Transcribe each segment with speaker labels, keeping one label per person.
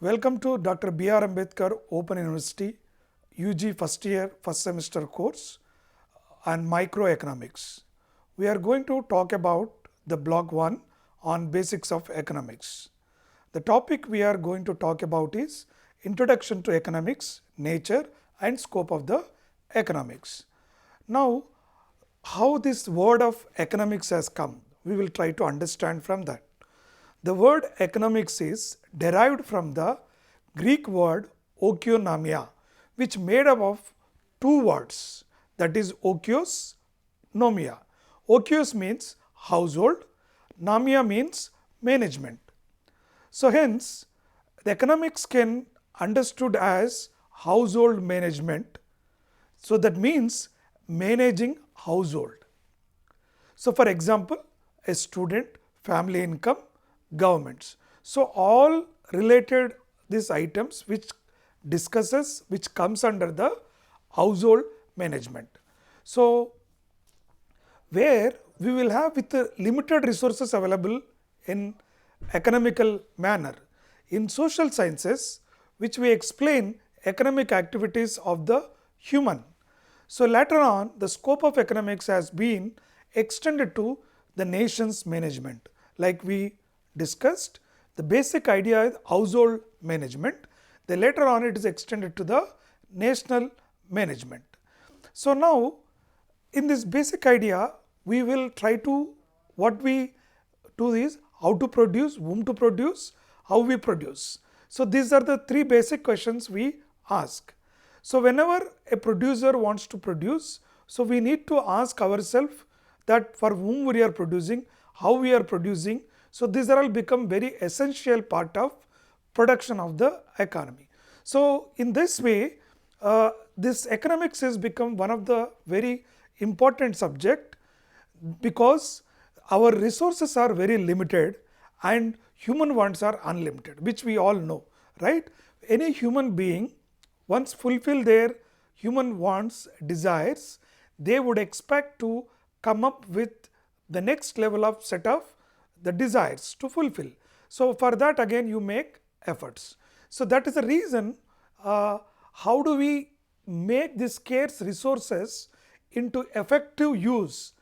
Speaker 1: Welcome to Dr. B.R. Ambedkar Open University UG first year first semester course on microeconomics. We are going to talk about the block 1 on basics of economics. The topic we are going to talk about is Introduction to Economics, Nature and Scope of the Economics. Now, how this word of economics has come, we will try to understand from that. The word economics is derived from the Greek word oikonomia, which made up of two words, that is oikos, nomia. Oikos means household, nomia means management. So hence, the economics can understood as household management. So that means managing household. So for example, a student, family income, governments. So all related these items which comes under the household management. So where we will have with the limited resources available in economical manner. In social sciences, which we explain economic activities of the human. So later on, the scope of economics has been extended to the nation's management. Like we discussed, the basic idea is household management. Then later on it is extended to the national management. So now in this basic idea, we will try to, what we do is how to produce, whom to produce, how we produce. So these are the three basic questions we ask. So whenever a producer wants to produce, so we need to ask ourselves that for whom we are producing, how we are producing. So these are all become very essential part of production of the economy. So in this way, this economics has become one of the very important subject because our resources are very limited and human wants are unlimited, which we all know, right? Any human being once fulfill their human wants, desires, they would expect to come up with the next level of set of the desires to fulfill. So for that again you make efforts. So that is the reason how do we make these scarce resources into effective use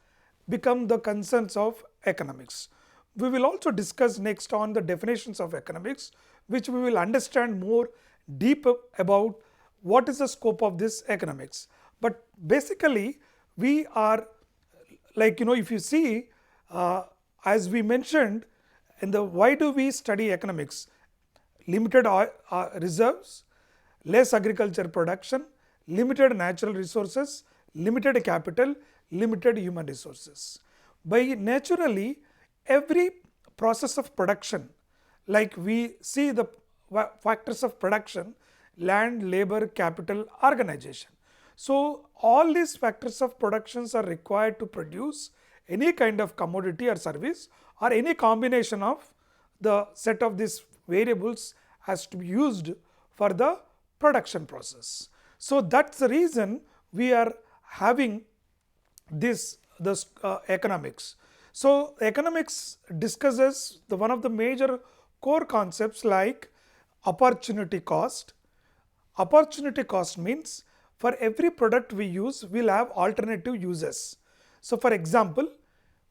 Speaker 1: become the concerns of economics. We will also discuss next on the definitions of economics, which we will understand more deep about what is the scope of this economics. But basically we are like, if you see as we mentioned in the why do we study economics? Limited reserves, less agriculture production, limited natural resources, limited capital, limited human resources. By naturally every process of production, like we see the factors of production, land, labor, capital, organization. So all these factors of productions are required to produce any kind of commodity or service or any combination of the set of these variables has to be used for the production process. So that's the reason we are having this economics. So economics discusses the one of the major core concepts like opportunity cost. Opportunity cost means for every product we use, we will have alternative uses. So for example,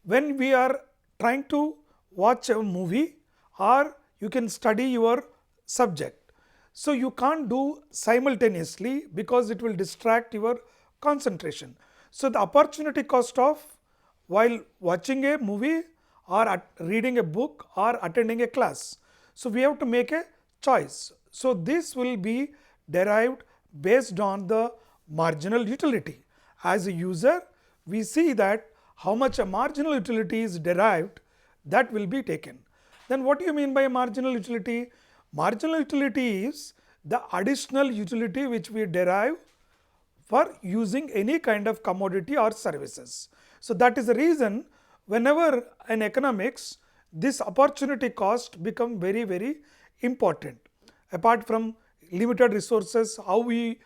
Speaker 1: when we are trying to watch a movie or you can study your subject. So you can't do simultaneously because it will distract your concentration. So the opportunity cost of while watching a movie or reading a book or attending a class. So we have to make a choice. So this will be derived based on the marginal utility. As a user, we see that how much a marginal utility is derived, that will be taken. Then what do you mean by marginal utility? Marginal utility is the additional utility which we derive for using any kind of commodity or services. So that is the reason whenever in economics, this opportunity cost become very, very important. Apart from limited resources, how we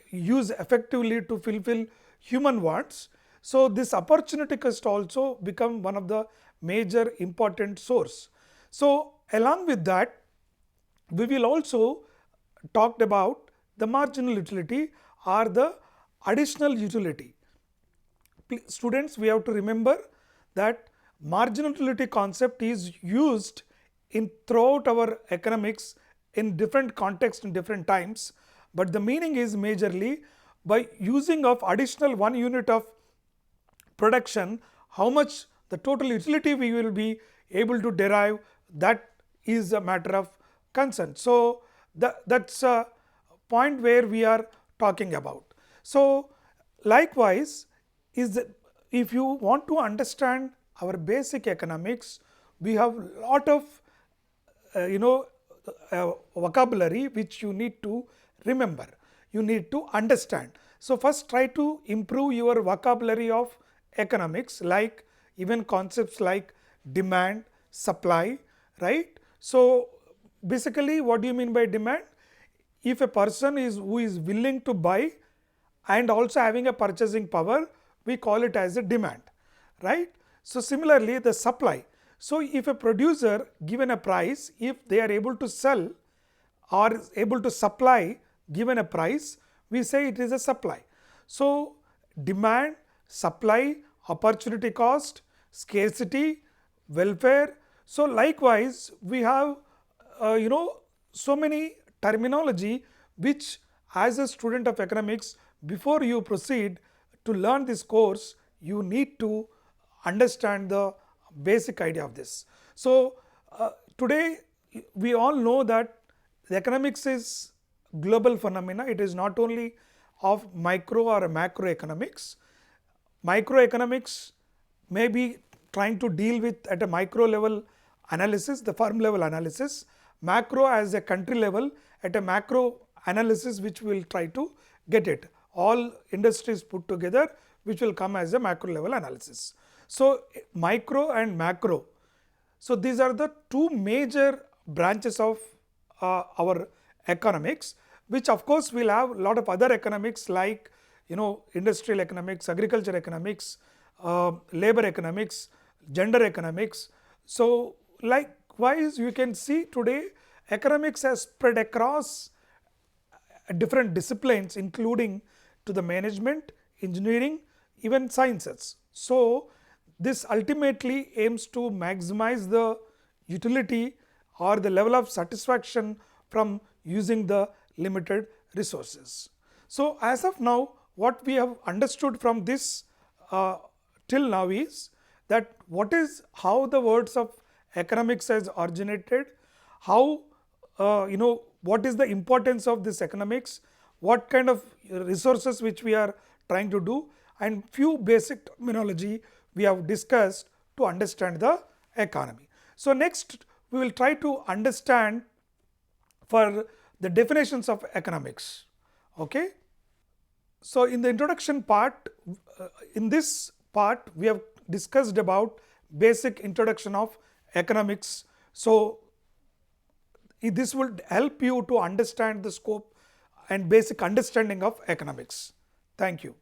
Speaker 1: use effectively to fulfill human wants. So this opportunity cost also become one of the major important source. So along with that, We will also talked about the marginal utility or the additional utility. Students, we have to remember that marginal utility concept is used in throughout our economics in different contexts in different times, but the meaning is majorly by using of additional 1 unit of production, how much the total utility we will be able to derive, that is a matter of concern. So, that's a point where we are talking about. So, likewise, is that if you want to understand our basic economics, we have lot of vocabulary which you need to remember, you need to understand. So, first try to improve your vocabulary of economics, like even concepts like demand, supply, right. So, basically what do you mean by demand? If a person is who is willing to buy and also having a purchasing power, we call it as a demand, right. So, similarly the supply. So, if a producer given a price, if they are able to sell or is able to supply given a price, we say it is a supply. So, demand, supply, opportunity cost, scarcity, welfare. So, likewise we have so many terminology which as a student of economics, before you proceed to learn this course, you need to understand the basic idea of this. So, today we all know that the economics is global phenomena. It is not only of micro or macroeconomics. Microeconomics may be trying to deal with at a micro level analysis, the firm level analysis, macro as a country level at a macro analysis which we will try to get it. All industries put together which will come as a macro level analysis. So, micro and macro. So, these are the two major branches of our economics, which of course will have a lot of other economics like industrial economics, agriculture economics, labor economics, gender economics. So, likewise you can see today economics has spread across different disciplines including to the management, engineering, even sciences. So, this ultimately aims to maximize the utility or the level of satisfaction from using the limited resources. So, as of now what we have understood from this till now is that how the words of economics has originated, how what is the importance of this economics, what kind of resources which we are trying to do, and few basic terminology we have discussed to understand the economy. So, next we will try to understand for the definitions of economics. Okay. So, in the introduction part, in this part we have discussed about basic introduction of economics. So, this will help you to understand the scope and basic understanding of economics. Thank you.